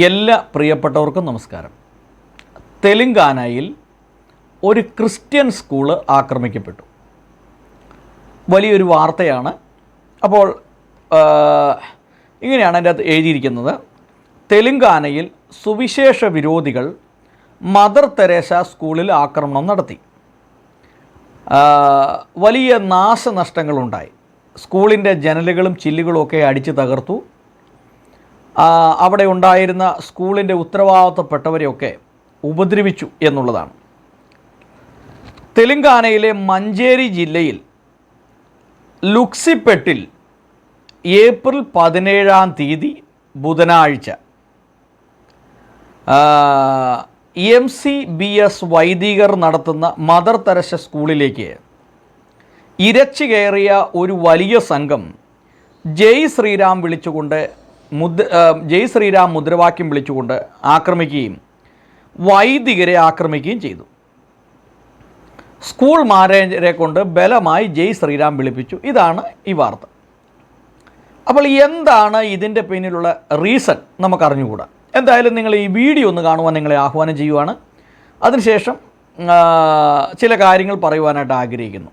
എല്ലാ പ്രിയപ്പെട്ടവർക്കും നമസ്കാരം. തെലുങ്കാനയിൽ ഒരു ക്രിസ്ത്യൻ സ്കൂള് ആക്രമിക്കപ്പെട്ടു. വലിയൊരു വാർത്തയാണ്. അപ്പോൾ ഇങ്ങനെയാണ് അതിൻ്റെ അകത്ത് എഴുതിയിരിക്കുന്നത്. തെലുങ്കാനയിൽ സുവിശേഷ വിരോധികൾ മദർ തെരേസ സ്കൂളിൽ ആക്രമണം നടത്തി. വലിയ നാശനഷ്ടങ്ങളുണ്ടായി. സ്കൂളിൻ്റെ ജനലുകളും ചില്ലുകളുമൊക്കെ അടിച്ച് തകർത്തു. അവിടെ ഉണ്ടായിരുന്ന സ്കൂളിൻ്റെ ഉത്തരവാദിത്തപ്പെട്ടവരെയൊക്കെ ഉപദ്രവിച്ചു എന്നുള്ളതാണ്. തെലുങ്കാനയിലെ മഞ്ചേരി ജില്ലയിൽ ലുക്സിപ്പെട്ടിൽ ഏപ്രിൽ 17 ബുധനാഴ്ച MCBS വൈദികർ നടത്തുന്ന മദർ തെരേസ സ്കൂളിലേക്ക് ഇരച്ചു കയറിയ ഒരു വലിയ സംഘം ജയ് ശ്രീരാം മുദ്രാവാക്യം വിളിച്ചുകൊണ്ട് ആക്രമിക്കുകയും വൈദികരെ ആക്രമിക്കുകയും ചെയ്തു. സ്കൂൾ മാനേജരെ കൊണ്ട് ബലമായി ജയ് ശ്രീരാം വിളിപ്പിച്ചു. ഇതാണ് ഈ വാർത്ത. അപ്പോൾ എന്താണ് ഇതിൻ്റെ പിന്നിലുള്ള റീസൺ നമുക്കറിഞ്ഞുകൂടാ. എന്തായാലും നിങ്ങൾ ഈ വീഡിയോ ഒന്ന് കാണുവാൻ നിങ്ങളെ ആഹ്വാനം ചെയ്യുവാണ്. അതിനുശേഷം ചില കാര്യങ്ങൾ പറയുവാനായിട്ട് ആഗ്രഹിക്കുന്നു.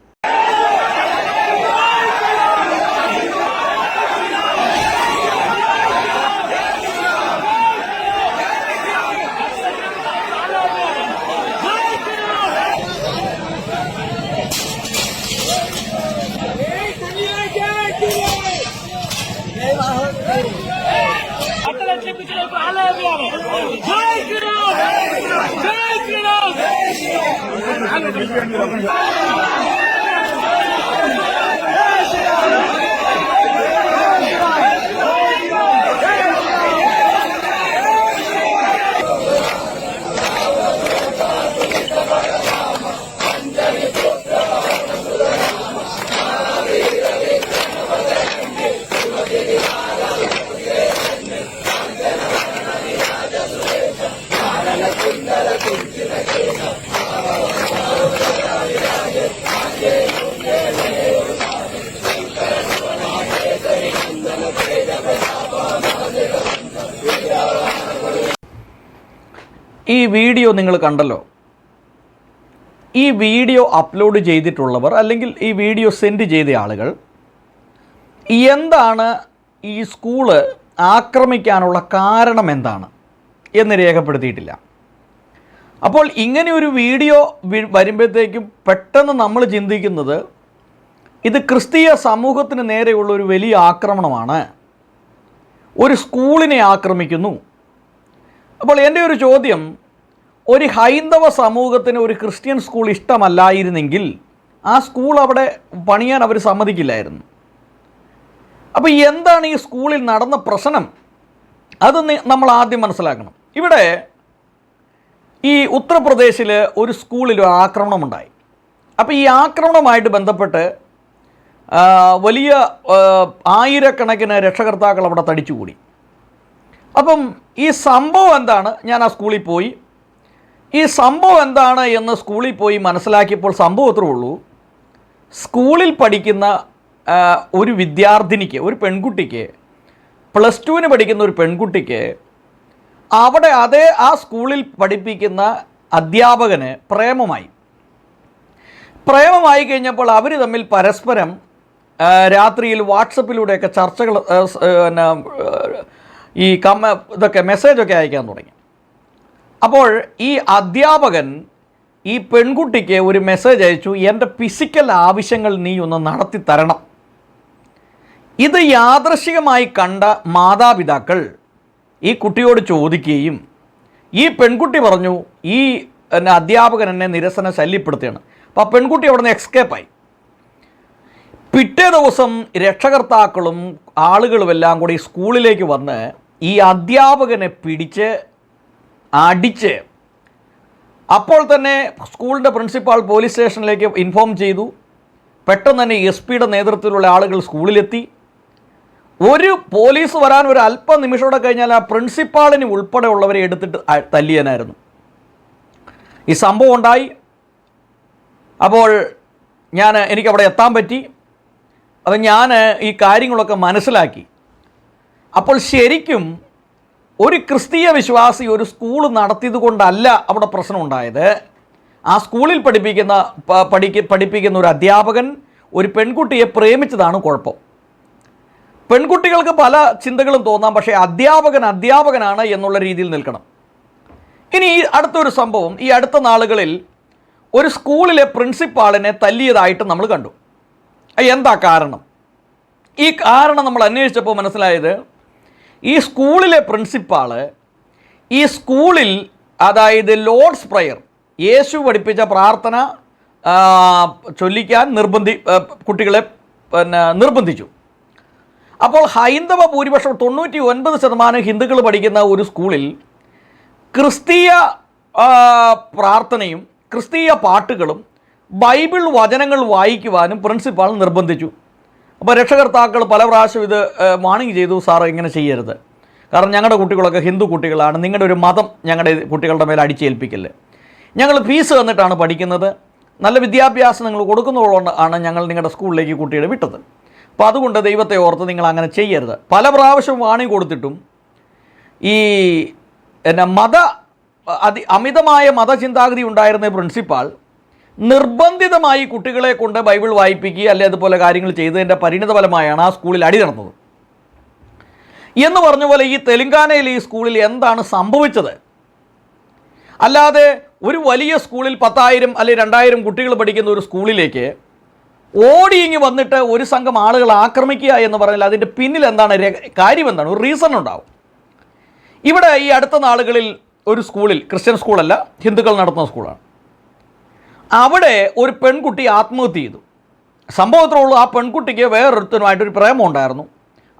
ഈ വീഡിയോ നിങ്ങൾ കണ്ടല്ലോ. ഈ വീഡിയോ അപ്ലോഡ് ചെയ്തിട്ടുള്ളവർ അല്ലെങ്കിൽ ഈ വീഡിയോ സെൻഡ് ചെയ്ത ആളുകൾ എന്താണ് ഈ സ്കൂള് ആക്രമിക്കാനുള്ള കാരണം എന്താണ് എന്ന് രേഖപ്പെടുത്തിയിട്ടില്ല. അപ്പോൾ ഇങ്ങനെ ഒരു വീഡിയോ വരുമ്പോഴത്തേക്കും പെട്ടെന്ന് നമ്മൾ ചിന്തിക്കുന്നത് ഇത് ക്രിസ്തീയ സമൂഹത്തിന് നേരെയുള്ള ഒരു വലിയ ആക്രമണമാണ്, ഒരു സ്കൂളിനെ ആക്രമിക്കുന്നു. അപ്പോൾ എൻ്റെ ഒരു ചോദ്യം, ഒരു ഹൈന്ദവ സമൂഹത്തിന് ഒരു ക്രിസ്ത്യൻ സ്കൂൾ ഇഷ്ടമല്ലായിരുന്നെങ്കിൽ ആ സ്കൂൾ അവിടെ പണിയാൻ അവർ സമ്മതിക്കില്ലായിരുന്നു. അപ്പോൾ എന്താണ് ഈ സ്കൂളിൽ നടന്ന പ്രശ്നം? അത് നമ്മൾ ആദ്യം മനസ്സിലാക്കണം. ഇവിടെ ഈ ഉത്തർപ്രദേശിൽ ഒരു സ്കൂളിൽ ഒരു ആക്രമണമുണ്ടായി. അപ്പോൾ ഈ ആക്രമണവുമായിട്ട് ബന്ധപ്പെട്ട് വലിയ ആയിരക്കണക്കിന് രക്ഷകർത്താക്കൾ അവിടെ തടിച്ചുകൂടി. അപ്പം ഈ സംഭവം എന്താണ്? ഞാൻ ആ സ്കൂളിൽ പോയി. ഈ സംഭവം എന്താണ് എന്ന് സ്കൂളിൽ പോയി മനസ്സിലാക്കിയപ്പോൾ സംഭവം അത്രേ ഉള്ളൂ. സ്കൂളിൽ പഠിക്കുന്ന ഒരു വിദ്യാർത്ഥിനിക്ക്, ഒരു പെൺകുട്ടിക്ക്, +2 പഠിക്കുന്ന ഒരു പെൺകുട്ടിക്ക് അവിടെ ആ സ്കൂളിൽ പഠിപ്പിക്കുന്ന അധ്യാപകന് പ്രേമമായി കഴിഞ്ഞപ്പോൾ അവർ തമ്മിൽ പരസ്പരം രാത്രിയിൽ വാട്സപ്പിലൂടെയൊക്കെ ചർച്ചകൾ ഇതൊക്കെ മെസ്സേജൊക്കെ അയക്കാൻ തുടങ്ങി. അപ്പോൾ ഈ അധ്യാപകൻ ഈ പെൺകുട്ടിക്ക് ഒരു മെസ്സേജ് അയച്ചു, എൻ്റെ ഫിസിക്കൽ ആവശ്യങ്ങൾ നീ ഒന്ന് നടത്തി തരണം. ഇത് യാദൃശ്ചികമായി കണ്ട മാതാപിതാക്കൾ ഈ കുട്ടിയോട് ചോദിക്കുകയും ഈ പെൺകുട്ടി പറഞ്ഞു, ഈ അധ്യാപകൻ എന്നെ നിരസന ശല്യപ്പെടുത്തുകയാണ്. അപ്പോൾ ആ പെൺകുട്ടി അവിടെ നിന്ന് എസ്കേപ്പായി. പിറ്റേ ദിവസം രക്ഷകർത്താക്കളും ആളുകളുമെല്ലാം കൂടി സ്കൂളിലേക്ക് വന്ന് ഈ അധ്യാപകനെ പിടിച്ച് അടിച്ച്, അപ്പോൾ തന്നെ സ്കൂളിൻ്റെ പ്രിൻസിപ്പാൾ പോലീസ് സ്റ്റേഷനിലേക്ക് ഇൻഫോം ചെയ്തു. പെട്ടെന്ന് തന്നെ SP നേതൃത്വത്തിലുള്ള ആളുകൾ സ്കൂളിലെത്തി. ഒരു പോലീസ് വരാൻ ഒരു അല്പനിമിഷമോടെ കഴിഞ്ഞാൽ ആ പ്രിൻസിപ്പാളിന് ഉൾപ്പെടെയുള്ളവരെ എടുത്തിട്ട് തല്ലിയനായിരുന്നു. ഈ സംഭവം ഉണ്ടായി. അപ്പോൾ എനിക്കവിടെ എത്താൻ പറ്റി. അപ്പം ഞാൻ ഈ കാര്യങ്ങളൊക്കെ മനസ്സിലാക്കി. അപ്പോൾ ശരിക്കും ഒരു ക്രിസ്തീയ വിശ്വാസി ഒരു സ്കൂൾ നടത്തിയത് കൊണ്ടല്ല അവിടെ പ്രശ്നമുണ്ടായത്. ആ സ്കൂളിൽ പഠിപ്പിക്കുന്ന ഒരു അധ്യാപകൻ ഒരു പെൺകുട്ടിയെ പ്രേമിച്ചതാണ് കുഴപ്പം. പെൺകുട്ടികൾക്ക് പല ചിന്തകളും തോന്നാം, പക്ഷേ അധ്യാപകനാണ് എന്നുള്ള രീതിയിൽ നിൽക്കണം. ഇനി ഈ അടുത്തൊരു സംഭവം, ഈ അടുത്ത നാളുകളിൽ ഒരു സ്കൂളിലെ പ്രിൻസിപ്പാളിനെ തല്ലിയതായിട്ട് നമ്മൾ കണ്ടു. എന്താ കാരണം? ഈ കാരണം നമ്മൾ അന്വേഷിച്ചപ്പോൾ മനസ്സിലായത്, ഈ സ്കൂളിലെ പ്രിൻസിപ്പാള് ഈ സ്കൂളിൽ, അതായത് ലോർഡ്സ് പ്രയർ, യേശു പഠിപ്പിച്ച പ്രാർത്ഥന ചൊല്ലിക്കാൻ കുട്ടികളെ നിർബന്ധിച്ചു. അപ്പോൾ ഹൈന്ദവ ഭൂരിപക്ഷം 99% ഹിന്ദുക്കൾ പഠിക്കുന്ന ഒരു സ്കൂളിൽ ക്രിസ്തീയ പ്രാർത്ഥനയും ക്രിസ്തീയ പാട്ടുകളും ബൈബിൾ വചനങ്ങൾ വായിക്കുവാനും പ്രിൻസിപ്പാൾ നിർബന്ധിച്ചു. അപ്പോൾ രക്ഷകർത്താക്കൾ പല പ്രാവശ്യം ഇത് വാണിംഗ് ചെയ്തു, സാർ ഇങ്ങനെ ചെയ്യരുത്, കാരണം ഞങ്ങളുടെ കുട്ടികളൊക്കെ ഹിന്ദു കുട്ടികളാണ്, നിങ്ങളുടെ ഒരു മതം ഞങ്ങളുടെ കുട്ടികളുടെ മേലെ അടിച്ചേൽപ്പിക്കല്ലേ, ഞങ്ങൾ ഫീസ് തന്നിട്ടാണ് പഠിക്കുന്നത്, നല്ല വിദ്യാഭ്യാസം നിങ്ങൾ കൊടുക്കുന്നതുകൊണ്ട് ആണ് ഞങ്ങൾ നിങ്ങളുടെ സ്കൂളിലേക്ക് കുട്ടികളെ വിട്ടത്, അപ്പോൾ അതുകൊണ്ട് ദൈവത്തെ ഓർത്ത് നിങ്ങൾ അങ്ങനെ ചെയ്യരുത്. പല പ്രാവശ്യം വാണിംഗ് കൊടുത്തിട്ടും ഈ അമിതമായ മതചിന്താഗതി ഉണ്ടായിരുന്ന പ്രിൻസിപ്പാൾ നിർബന്ധിതമായി കുട്ടികളെ കൊണ്ട് ബൈബിൾ വായിപ്പിക്കുക അല്ലെ അതുപോലെ കാര്യങ്ങൾ ചെയ്തതിൻ്റെ പരിണിതഫലമായാണ് ആ സ്കൂളിൽ അടി നടന്നത്. എന്ന് പറഞ്ഞ പോലെ ഈ തെലങ്കാനയിൽ ഈ സ്കൂളിൽ എന്താണ് സംഭവിച്ചത്? അല്ലാതെ ഒരു വലിയ സ്കൂളിൽ 10,000 അല്ലെങ്കിൽ 2,000 കുട്ടികൾ പഠിക്കുന്ന ഒരു സ്കൂളിലേക്ക് ഓടിയിങ്ങി വന്നിട്ട് ഒരു സംഘം ആളുകൾ ആക്രമിക്കുക എന്ന് പറഞ്ഞാൽ അതിൻ്റെ പിന്നിൽ എന്താണ് കാര്യം? എന്താണ്? ഒരു റീസൺ ഉണ്ടാവും. ഇവിടെ ഈ അടുത്ത നാളുകളിൽ ഒരു സ്കൂളിൽ, ക്രിസ്ത്യൻ സ്കൂളല്ല, ഹിന്ദുക്കൾ നടത്തുന്ന സ്കൂളാണ്, അവിടെ ഒരു പെൺകുട്ടി ആത്മഹത്യ ചെയ്തു. സംഭവത്തിലുള്ള ആ പെൺകുട്ടിക്ക് വേറൊരുത്തനുമായിട്ടൊരു പ്രേമം ഉണ്ടായിരുന്നു.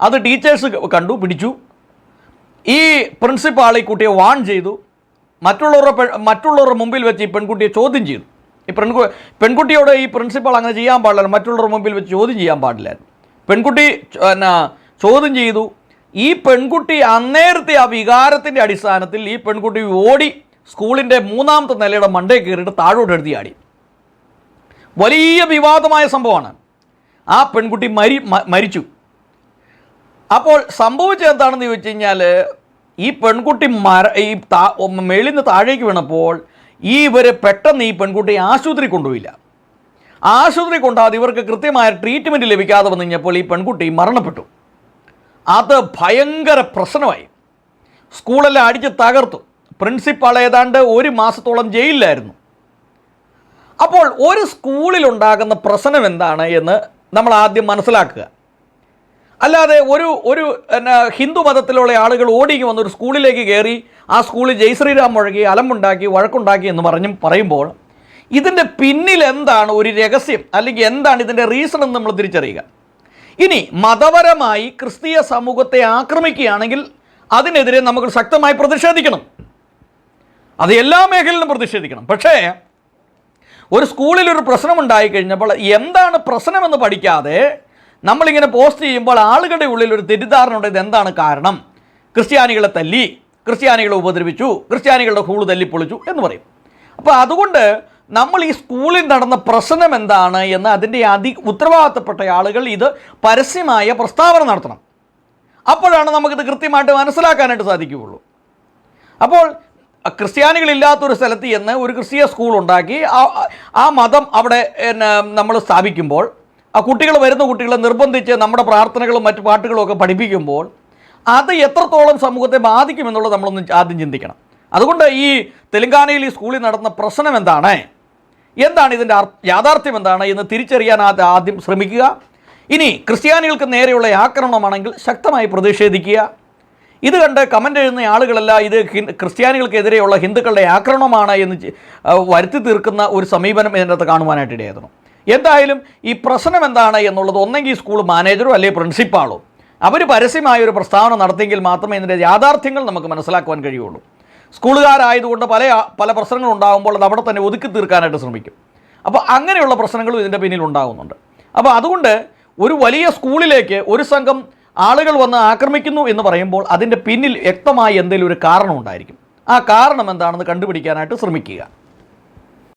അത് ടീച്ചേഴ്സ് കണ്ടു, പിടിച്ചു. ഈ പ്രിൻസിപ്പാൾ ഈ കുട്ടിയെ വാൺ ചെയ്തു. മറ്റുള്ളവരുടെ മുമ്പിൽ വെച്ച് ഈ പെൺകുട്ടിയെ ചോദ്യം ചെയ്തു. ഈ പെൺകുട്ടിയോട് ഈ പ്രിൻസിപ്പാൾ അങ്ങനെ ചെയ്യാൻ പാടില്ലായിരുന്നു, മറ്റുള്ളവരുടെ മുമ്പിൽ വെച്ച് ചോദ്യം ചെയ്യാൻ പാടില്ലായിരുന്നു. പെൺകുട്ടി ചോദ്യം ചെയ്തു. ഈ പെൺകുട്ടി അന്നേരത്തെ ആ വികാരത്തിൻ്റെ അടിസ്ഥാനത്തിൽ ഈ പെൺകുട്ടി ഓടി സ്കൂളിൻ്റെ 3ാമത്തെ നിലയുടെ മണ്ടേ കയറിയിട്ട് താഴോട്ട് എടുത്തി ആടി. വലിയ വിവാദമായ സംഭവമാണ്. ആ പെൺകുട്ടി മരിച്ചു. അപ്പോൾ സംഭവിച്ചത് എന്താണെന്ന് ചോദിച്ചു കഴിഞ്ഞാൽ, ഈ പെൺകുട്ടി മേളിൽ നിന്ന് താഴേക്ക് വീണപ്പോൾ ഇവർ പെട്ടെന്ന് ഈ പെൺകുട്ടിയെ ആശുപത്രി കൊണ്ടുപോയില്ല. ആശുപത്രി കൊണ്ടാതെ ഇവർക്ക് കൃത്യമായ ട്രീറ്റ്മെൻറ്റ് ലഭിക്കാതെ വന്നു കഴിഞ്ഞപ്പോൾ ഈ പെൺകുട്ടി മരണപ്പെട്ടു. അത് ഭയങ്കര പ്രശ്നമായി. സ്കൂളെല്ലാം അടിച്ച് തകർത്തു. പ്രിൻസിപ്പാൾ ഏതാണ്ട് 1 മാസത്തോളം ജയിലിലായിരുന്നു. അപ്പോൾ ഒരു സ്കൂളിലുണ്ടാകുന്ന പ്രശ്നം എന്താണ് എന്ന് നമ്മൾ ആദ്യം മനസ്സിലാക്കുക. അല്ലാതെ ഒരു ഹിന്ദു മതത്തിലുള്ള ആളുകൾ ഓടിക്ക് വന്ന് ഒരു സ്കൂളിലേക്ക് കയറി ആ സ്കൂളിൽ ജയ് ശ്രീറാം മുഴങ്ങി അലമ്പുണ്ടാക്കി വഴക്കുണ്ടാക്കി എന്ന് പറയുമ്പോൾ ഇതിൻ്റെ പിന്നിൽ എന്താണ് ഒരു രഹസ്യം, അല്ലെങ്കിൽ എന്താണ് ഇതിൻ്റെ റീസൺ എന്ന് നമ്മൾ തിരിച്ചറിയുക. ഇനി മതപരമായി ക്രിസ്തീയ സമൂഹത്തെ ആക്രമിക്കുകയാണെങ്കിൽ അതിനെതിരെ നമുക്ക് ശക്തമായി പ്രതിഷേധിക്കണം. അത് എല്ലാ മേഖലയിലും പ്രതിഷേധിക്കണം. പക്ഷേ ഒരു സ്കൂളിൽ ഒരു പ്രശ്നം ഉണ്ടായിക്കഴിഞ്ഞപ്പോൾ എന്താണ് പ്രശ്നമെന്ന് പഠിക്കാതെ നമ്മളിങ്ങനെ പോസ്റ്റ് ചെയ്യുമ്പോൾ ആളുകളുടെ ഉള്ളിൽ ഒരു തെറ്റിദ്ധാരണ ഉണ്ട്. ഇതെന്താണ് കാരണം? ക്രിസ്ത്യാനികളെ തല്ലി, ക്രിസ്ത്യാനികളെ ഉപദ്രവിച്ചു, ക്രിസ്ത്യാനികളുടെ സ്കൂൾ തല്ലിപ്പൊളിച്ചു എന്ന് പറയും. അപ്പോൾ അതുകൊണ്ട് നമ്മൾ ഈ സ്കൂളിൽ നടന്ന പ്രശ്നം എന്താണ് എന്ന് അതിൻ്റെ ഉത്തരവാദിത്തപ്പെട്ട ആളുകൾ ഇത് പരസ്യമായ പ്രസ്താവന നടത്തണം. അപ്പോഴാണ് നമുക്കിത് കൃത്യമായിട്ട് മനസ്സിലാക്കാനായിട്ട് സാധിക്കുകയുള്ളൂ. അപ്പോൾ ക്രിസ്ത്യാനികളില്ലാത്തൊരു സ്ഥലത്ത് ചെന്ന് ഒരു ക്രിസ്തീയ സ്കൂൾ ഉണ്ടാക്കി ആ മതം അവിടെ നമ്മൾ സ്ഥാപിക്കുമ്പോൾ ആ വരുന്ന കുട്ടികളെ നിർബന്ധിച്ച് നമ്മുടെ പ്രാർത്ഥനകളും മറ്റു പാട്ടുകളും ഒക്കെ പഠിപ്പിക്കുമ്പോൾ അത് എത്രത്തോളം സമൂഹത്തെ ബാധിക്കുമെന്നുള്ളത് നമ്മളൊന്ന് ആദ്യം ചിന്തിക്കണം. അതുകൊണ്ട് ഈ തെലങ്കാനയിൽ ഈ സ്കൂളിൽ നടന്ന പ്രശ്നം എന്താണ് ഇതിൻ്റെ യാഥാർത്ഥ്യം എന്താണ് എന്ന് തിരിച്ചറിയാൻ ആദ്യം ശ്രമിക്കുക. ഇനി ക്രിസ്ത്യാനികൾക്ക് നേരെയുള്ള ആക്രമണമാണെങ്കിൽ ശക്തമായി പ്രതിഷേധിക്കുക. ഇത് കണ്ട് കമൻ്റ് എഴുതുന്ന ആളുകളല്ല ഇത് ക്രിസ്ത്യാനികൾക്കെതിരെയുള്ള ഹിന്ദുക്കളുടെ ആക്രമണമാണ് എന്ന് വരുത്തി തീർക്കുന്ന ഒരു സമീപനം ഇതിനകത്ത് കാണുവാനായിട്ട് ഇടയായിരുന്നു. എന്തായാലും ഈ പ്രശ്നം എന്താണ് എന്നുള്ളത് ഒന്നെങ്കിൽ സ്കൂൾ മാനേജറോ അല്ലെങ്കിൽ പ്രിൻസിപ്പാളോ അവർ പരസ്യമായ ഒരു പ്രസ്താവന നടത്തിയെങ്കിൽ മാത്രമേ ഇതിൻ്റെ യാഥാർത്ഥ്യങ്ങൾ നമുക്ക് മനസ്സിലാക്കുവാൻ കഴിയുള്ളൂ. സ്കൂളുകാരായതുകൊണ്ട് പല പ്രശ്നങ്ങൾ ഉണ്ടാകുമ്പോൾ അത് അവിടെ തന്നെ ഒതുക്കി തീർക്കാനായിട്ട് ശ്രമിക്കും. അപ്പോൾ അങ്ങനെയുള്ള പ്രശ്നങ്ങളും ഇതിൻ്റെ പിന്നിൽ ഉണ്ടാകുന്നുണ്ട്. അപ്പോൾ അതുകൊണ്ട് ഒരു വലിയ സ്കൂളിലേക്ക് ഒരു സംഘം ആളുകൾ വന്ന് ആക്രമിക്കുന്നു എന്ന് പറയുമ്പോൾ അതിൻ്റെ പിന്നിൽ വ്യക്തമായി എന്തെങ്കിലും ഒരു കാരണം ഉണ്ടായിരിക്കും. ആ കാരണം എന്താണെന്ന് കണ്ടുപിടിക്കാനായിട്ട് ശ്രമിക്കുക.